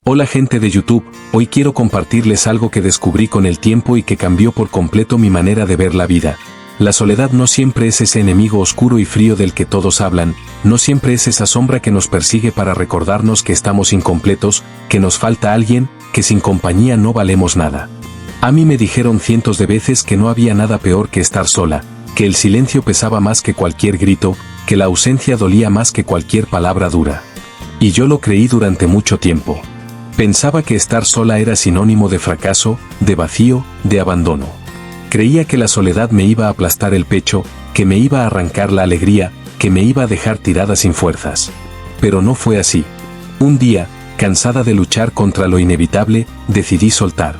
Hola gente de YouTube, hoy quiero compartirles algo que descubrí con el tiempo y que cambió por completo mi manera de ver la vida. La soledad no siempre es ese enemigo oscuro y frío del que todos hablan, no siempre es esa sombra que nos persigue para recordarnos que estamos incompletos, que nos falta alguien, que sin compañía no valemos nada. A mí me dijeron cientos de veces que no había nada peor que estar sola, que el silencio pesaba más que cualquier grito, que la ausencia dolía más que cualquier palabra dura. Y yo lo creí durante mucho tiempo. Pensaba que estar sola era sinónimo de fracaso, de vacío, de abandono. Creía que la soledad me iba a aplastar el pecho, que me iba a arrancar la alegría, que me iba a dejar tirada sin fuerzas. Pero no fue así. Un día, cansada de luchar contra lo inevitable, decidí soltar.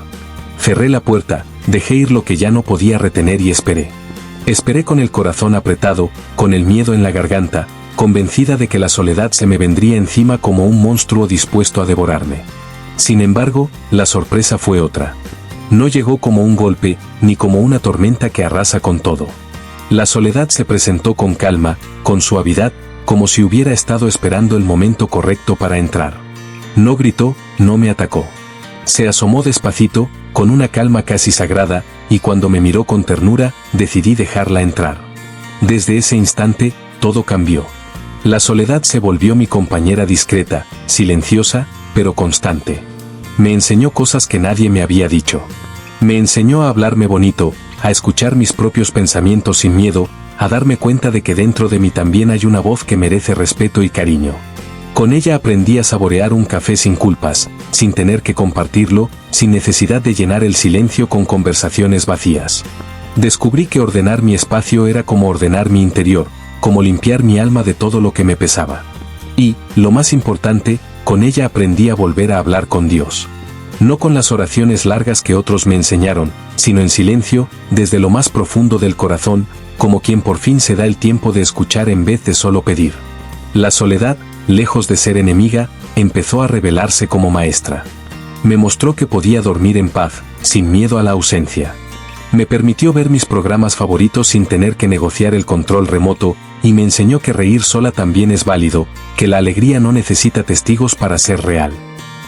Cerré la puerta, dejé ir lo que ya no podía retener y esperé. Esperé con el corazón apretado, con el miedo en la garganta, convencida de que la soledad se me vendría encima como un monstruo dispuesto a devorarme. Sin embargo, la sorpresa fue otra. No llegó como un golpe, ni como una tormenta que arrasa con todo. La soledad se presentó con calma, con suavidad, como si hubiera estado esperando el momento correcto para entrar. No gritó, no me atacó. Se asomó despacito, con una calma casi sagrada, y cuando me miró con ternura, decidí dejarla entrar. Desde ese instante, todo cambió. La soledad se volvió mi compañera discreta, silenciosa, pero constante. Me enseñó cosas que nadie me había dicho. Me enseñó a hablarme bonito, a escuchar mis propios pensamientos sin miedo, a darme cuenta de que dentro de mí también hay una voz que merece respeto y cariño. Con ella aprendí a saborear un café sin culpas, sin tener que compartirlo, sin necesidad de llenar el silencio con conversaciones vacías. Descubrí que ordenar mi espacio era como ordenar mi interior, como limpiar mi alma de todo lo que me pesaba. Y, lo más importante, con ella aprendí a volver a hablar con Dios. No con las oraciones largas que otros me enseñaron, sino en silencio, desde lo más profundo del corazón, como quien por fin se da el tiempo de escuchar en vez de solo pedir. La soledad, lejos de ser enemiga, empezó a revelarse como maestra. Me mostró que podía dormir en paz, sin miedo a la ausencia. Me permitió ver mis programas favoritos sin tener que negociar el control remoto, y me enseñó que reír sola también es válido, que la alegría no necesita testigos para ser real.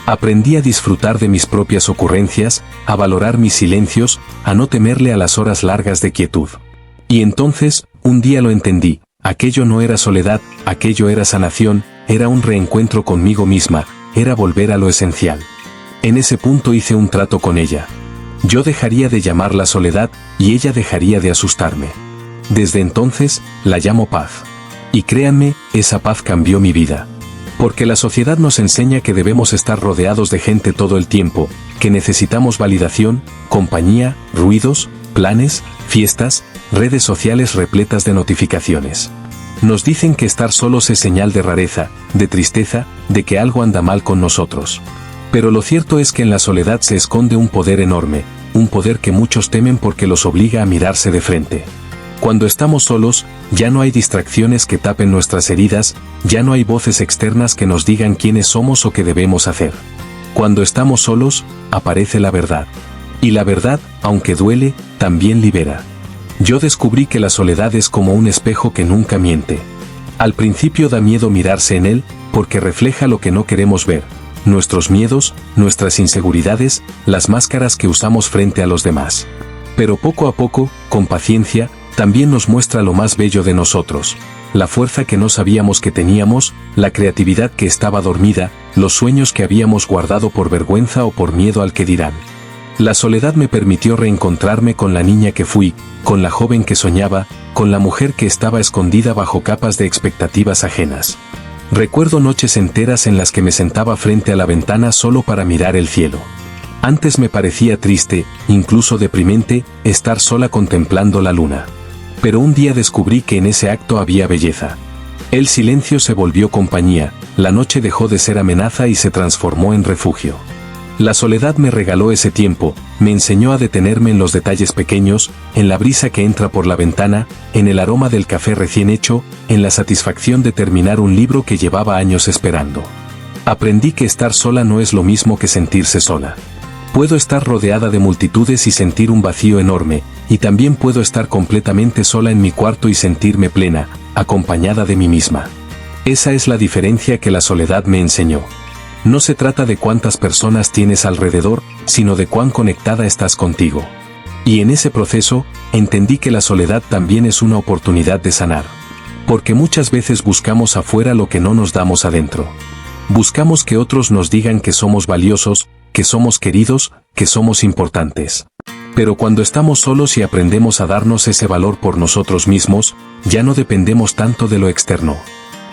Aprendí a disfrutar de mis propias ocurrencias, a valorar mis silencios, a no temerle a las horas largas de quietud. Y entonces, un día lo entendí, aquello no era soledad, aquello era sanación, era un reencuentro conmigo misma, era volver a lo esencial. En ese punto hice un trato con ella. Yo dejaría de llamarla soledad, y ella dejaría de asustarme. Desde entonces, la llamo paz. Y créanme, esa paz cambió mi vida. Porque la sociedad nos enseña que debemos estar rodeados de gente todo el tiempo, que necesitamos validación, compañía, ruidos, planes, fiestas, redes sociales repletas de notificaciones. Nos dicen que estar solos es señal de rareza, de tristeza, de que algo anda mal con nosotros. Pero lo cierto es que en la soledad se esconde un poder enorme, un poder que muchos temen porque los obliga a mirarse de frente. Cuando estamos solos, ya no hay distracciones que tapen nuestras heridas, ya no hay voces externas que nos digan quiénes somos o qué debemos hacer. Cuando estamos solos, aparece la verdad. Y la verdad, aunque duele, también libera. Yo descubrí que la soledad es como un espejo que nunca miente. Al principio da miedo mirarse en él, porque refleja lo que no queremos ver. Nuestros miedos, nuestras inseguridades, las máscaras que usamos frente a los demás. Pero poco a poco, con paciencia, también nos muestra lo más bello de nosotros, la fuerza que no sabíamos que teníamos, la creatividad que estaba dormida, los sueños que habíamos guardado por vergüenza o por miedo al que dirán. La soledad me permitió reencontrarme con la niña que fui, con la joven que soñaba, con la mujer que estaba escondida bajo capas de expectativas ajenas. Recuerdo noches enteras en las que me sentaba frente a la ventana solo para mirar el cielo. Antes me parecía triste, incluso deprimente, estar sola contemplando la luna. Pero un día descubrí que en ese acto había belleza. El silencio se volvió compañía, la noche dejó de ser amenaza y se transformó en refugio. La soledad me regaló ese tiempo, me enseñó a detenerme en los detalles pequeños, en la brisa que entra por la ventana, en el aroma del café recién hecho, en la satisfacción de terminar un libro que llevaba años esperando. Aprendí que estar sola no es lo mismo que sentirse sola. Puedo estar rodeada de multitudes y sentir un vacío enorme, y también puedo estar completamente sola en mi cuarto y sentirme plena, acompañada de mí misma. Esa es la diferencia que la soledad me enseñó. No se trata de cuántas personas tienes alrededor, sino de cuán conectada estás contigo. Y en ese proceso, entendí que la soledad también es una oportunidad de sanar. Porque muchas veces buscamos afuera lo que no nos damos adentro. Buscamos que otros nos digan que somos valiosos, que somos queridos, que somos importantes. Pero cuando estamos solos y aprendemos a darnos ese valor por nosotros mismos, ya no dependemos tanto de lo externo.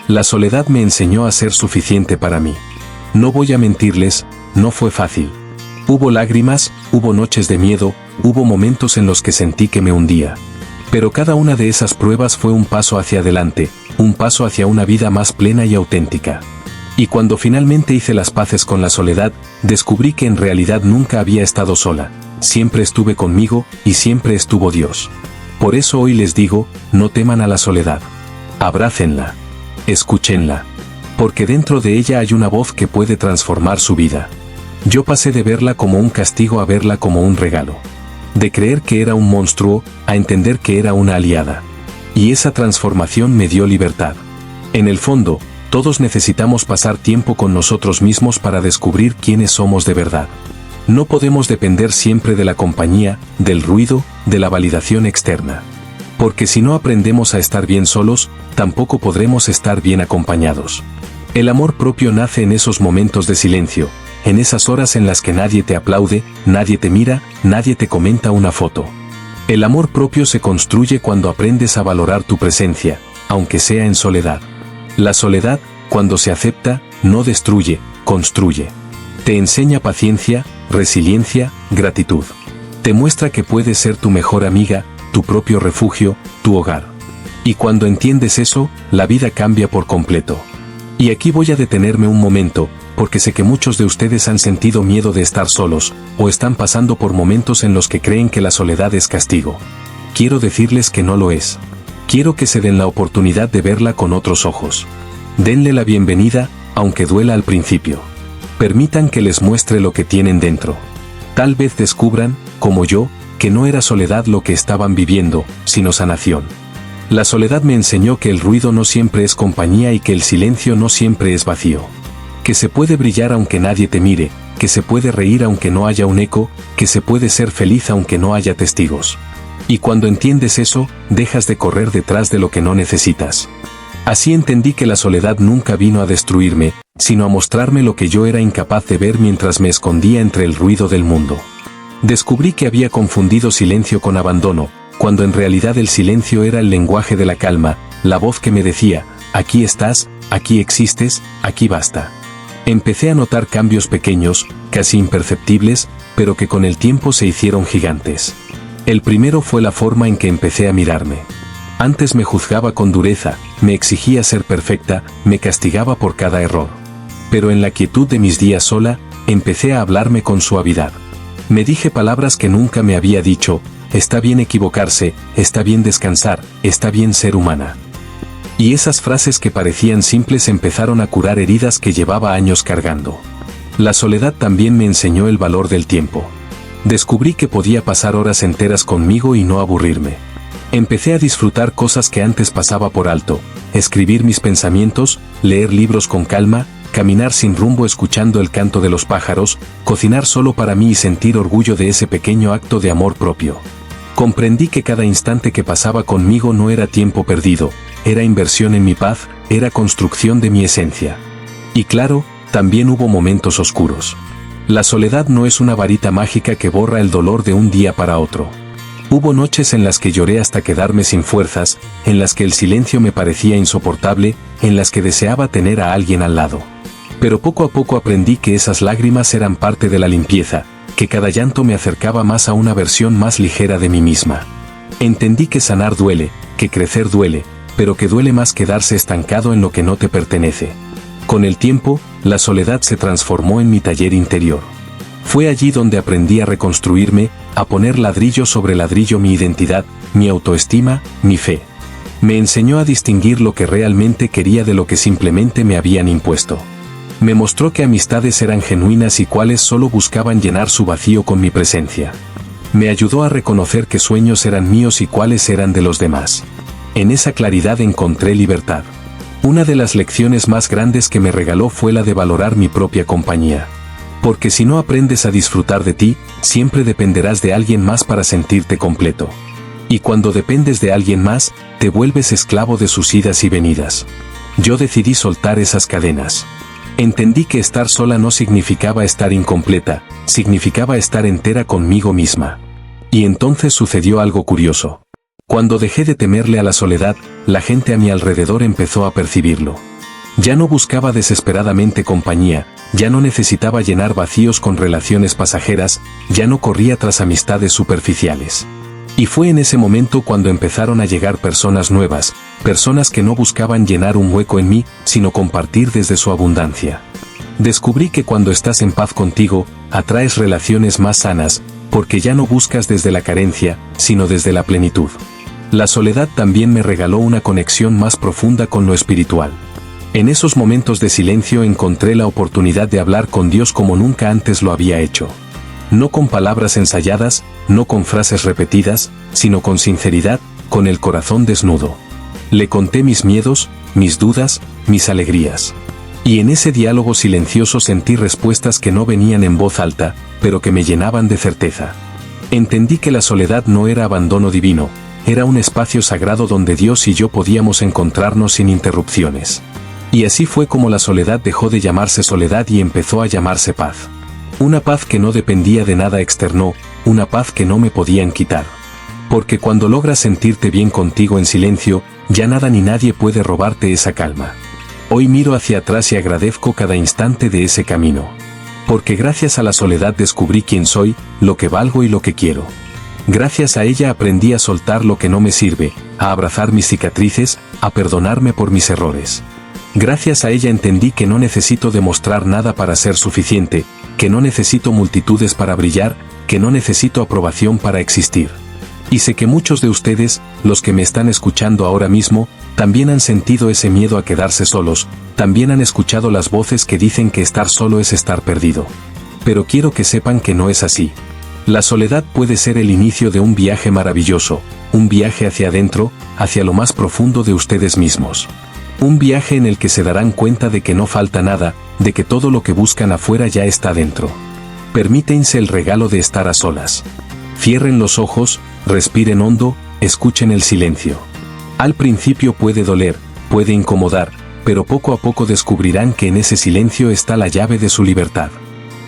La soledad me enseñó a ser suficiente para mí. No voy a mentirles, no fue fácil. Hubo lágrimas, hubo noches de miedo, hubo momentos en los que sentí que me hundía. Pero cada una de esas pruebas fue un paso hacia adelante, un paso hacia una vida más plena y auténtica. Y cuando finalmente hice las paces con la soledad, descubrí que en realidad nunca había estado sola. Siempre estuve conmigo, y siempre estuvo Dios. Por eso hoy les digo, no teman a la soledad. Abrácenla. Escúchenla. Porque dentro de ella hay una voz que puede transformar su vida. Yo pasé de verla como un castigo a verla como un regalo. De creer que era un monstruo, a entender que era una aliada. Y esa transformación me dio libertad. En el fondo, todos necesitamos pasar tiempo con nosotros mismos para descubrir quiénes somos de verdad. No podemos depender siempre de la compañía, del ruido, de la validación externa. Porque si no aprendemos a estar bien solos, tampoco podremos estar bien acompañados. El amor propio nace en esos momentos de silencio, en esas horas en las que nadie te aplaude, nadie te mira, nadie te comenta una foto. El amor propio se construye cuando aprendes a valorar tu presencia, aunque sea en soledad. La soledad, cuando se acepta, no destruye, construye. Te enseña paciencia, resiliencia, gratitud. Te muestra que puedes ser tu mejor amiga, tu propio refugio, tu hogar. Y cuando entiendes eso, la vida cambia por completo. Y aquí voy a detenerme un momento, porque sé que muchos de ustedes han sentido miedo de estar solos, o están pasando por momentos en los que creen que la soledad es castigo. Quiero decirles que no lo es. Quiero que se den la oportunidad de verla con otros ojos. Denle la bienvenida, aunque duela al principio. Permitan que les muestre lo que tienen dentro. Tal vez descubran, como yo, que no era soledad lo que estaban viviendo, sino sanación. La soledad me enseñó que el ruido no siempre es compañía y que el silencio no siempre es vacío. Que se puede brillar aunque nadie te mire, que se puede reír aunque no haya un eco, que se puede ser feliz aunque no haya testigos. Y cuando entiendes eso, dejas de correr detrás de lo que no necesitas. Así entendí que la soledad nunca vino a destruirme, sino a mostrarme lo que yo era incapaz de ver mientras me escondía entre el ruido del mundo. Descubrí que había confundido silencio con abandono, cuando en realidad el silencio era el lenguaje de la calma, la voz que me decía, aquí estás, aquí existes, aquí basta. Empecé a notar cambios pequeños, casi imperceptibles, pero que con el tiempo se hicieron gigantes. El primero fue la forma en que empecé a mirarme. Antes me juzgaba con dureza, me exigía ser perfecta, me castigaba por cada error. Pero en la quietud de mis días sola, empecé a hablarme con suavidad. Me dije palabras que nunca me había dicho, está bien equivocarse, está bien descansar, está bien ser humana. Y esas frases que parecían simples empezaron a curar heridas que llevaba años cargando. La soledad también me enseñó el valor del tiempo. Descubrí que podía pasar horas enteras conmigo y no aburrirme. Empecé a disfrutar cosas que antes pasaba por alto, escribir mis pensamientos, leer libros con calma, caminar sin rumbo escuchando el canto de los pájaros, cocinar solo para mí y sentir orgullo de ese pequeño acto de amor propio. Comprendí que cada instante que pasaba conmigo no era tiempo perdido, era inversión en mi paz, era construcción de mi esencia. Y claro, también hubo momentos oscuros. La soledad no es una varita mágica que borra el dolor de un día para otro. Hubo noches en las que lloré hasta quedarme sin fuerzas, en las que el silencio me parecía insoportable, en las que deseaba tener a alguien al lado. Pero poco a poco aprendí que esas lágrimas eran parte de la limpieza, que cada llanto me acercaba más a una versión más ligera de mí misma. Entendí que sanar duele, que crecer duele, pero que duele más quedarse estancado en lo que no te pertenece. Con el tiempo, la soledad se transformó en mi taller interior. Fue allí donde aprendí a reconstruirme, a poner ladrillo sobre ladrillo mi identidad, mi autoestima, mi fe. Me enseñó a distinguir lo que realmente quería de lo que simplemente me habían impuesto. Me mostró que amistades eran genuinas y cuáles solo buscaban llenar su vacío con mi presencia. Me ayudó a reconocer qué sueños eran míos y cuáles eran de los demás. En esa claridad encontré libertad. Una de las lecciones más grandes que me regaló fue la de valorar mi propia compañía. Porque si no aprendes a disfrutar de ti, siempre dependerás de alguien más para sentirte completo. Y cuando dependes de alguien más, te vuelves esclavo de sus idas y venidas. Yo decidí soltar esas cadenas. Entendí que estar sola no significaba estar incompleta, significaba estar entera conmigo misma. Y entonces sucedió algo curioso. Cuando dejé de temerle a la soledad, la gente a mi alrededor empezó a percibirlo. Ya no buscaba desesperadamente compañía, ya no necesitaba llenar vacíos con relaciones pasajeras, ya no corría tras amistades superficiales. Y fue en ese momento cuando empezaron a llegar personas nuevas, personas que no buscaban llenar un hueco en mí, sino compartir desde su abundancia. Descubrí que cuando estás en paz contigo, atraes relaciones más sanas, porque ya no buscas desde la carencia, sino desde la plenitud. La soledad también me regaló una conexión más profunda con lo espiritual. En esos momentos de silencio encontré la oportunidad de hablar con Dios como nunca antes lo había hecho. No con palabras ensayadas, no con frases repetidas, sino con sinceridad, con el corazón desnudo. Le conté mis miedos, mis dudas, mis alegrías. Y en ese diálogo silencioso sentí respuestas que no venían en voz alta, pero que me llenaban de certeza. Entendí que la soledad no era abandono divino, era un espacio sagrado donde Dios y yo podíamos encontrarnos sin interrupciones. Y así fue como la soledad dejó de llamarse soledad y empezó a llamarse paz. Una paz que no dependía de nada externo, una paz que no me podían quitar. Porque cuando logras sentirte bien contigo en silencio, ya nada ni nadie puede robarte esa calma. Hoy miro hacia atrás y agradezco cada instante de ese camino. Porque gracias a la soledad descubrí quién soy, lo que valgo y lo que quiero. Gracias a ella aprendí a soltar lo que no me sirve, a abrazar mis cicatrices, a perdonarme por mis errores. Gracias a ella entendí que no necesito demostrar nada para ser suficiente, que no necesito multitudes para brillar, que no necesito aprobación para existir. Y sé que muchos de ustedes, los que me están escuchando ahora mismo, también han sentido ese miedo a quedarse solos, también han escuchado las voces que dicen que estar solo es estar perdido. Pero quiero que sepan que no es así. La soledad puede ser el inicio de un viaje maravilloso, un viaje hacia adentro, hacia lo más profundo de ustedes mismos. Un viaje en el que se darán cuenta de que no falta nada, de que todo lo que buscan afuera ya está dentro. Permítense el regalo de estar a solas. Cierren los ojos, respiren hondo, escuchen el silencio. Al principio puede doler, puede incomodar, pero poco a poco descubrirán que en ese silencio está la llave de su libertad.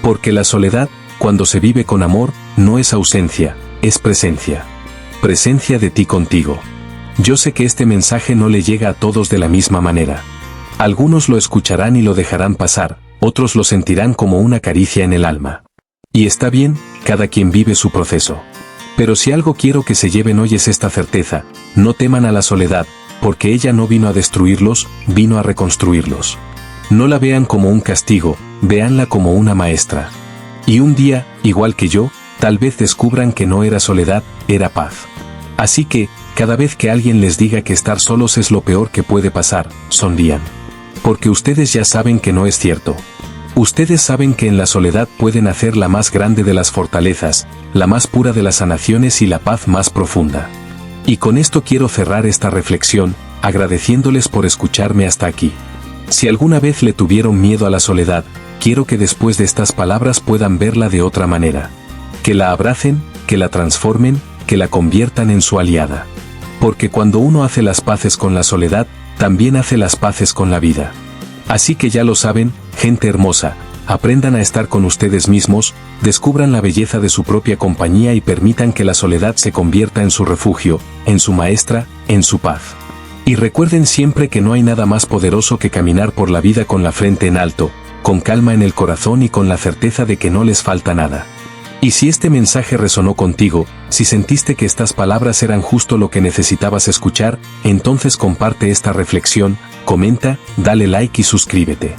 Porque la soledad, cuando se vive con amor, no es ausencia, es presencia. Presencia de ti contigo. Yo sé que este mensaje no le llega a todos de la misma manera. Algunos lo escucharán y lo dejarán pasar, otros lo sentirán como una caricia en el alma. Y está bien, cada quien vive su proceso. Pero si algo quiero que se lleven hoy es esta certeza: no teman a la soledad, porque ella no vino a destruirlos, vino a reconstruirlos. No la vean como un castigo, véanla como una maestra. Y un día, igual que yo, tal vez descubran que no era soledad, era paz. Así que, cada vez que alguien les diga que estar solos es lo peor que puede pasar, sonrían. Porque ustedes ya saben que no es cierto. Ustedes saben que en la soledad pueden hacer la más grande de las fortalezas, la más pura de las sanaciones y la paz más profunda. Y con esto quiero cerrar esta reflexión, agradeciéndoles por escucharme hasta aquí. Si alguna vez le tuvieron miedo a la soledad, quiero que después de estas palabras puedan verla de otra manera. Que la abracen, que la transformen, que la conviertan en su aliada. Porque cuando uno hace las paces con la soledad, también hace las paces con la vida. Así que ya lo saben, gente hermosa, aprendan a estar con ustedes mismos, descubran la belleza de su propia compañía y permitan que la soledad se convierta en su refugio, en su maestra, en su paz. Y recuerden siempre que no hay nada más poderoso que caminar por la vida con la frente en alto, con calma en el corazón y con la certeza de que no les falta nada. Y si este mensaje resonó contigo, si sentiste que estas palabras eran justo lo que necesitabas escuchar, entonces comparte esta reflexión, comenta, dale like y suscríbete.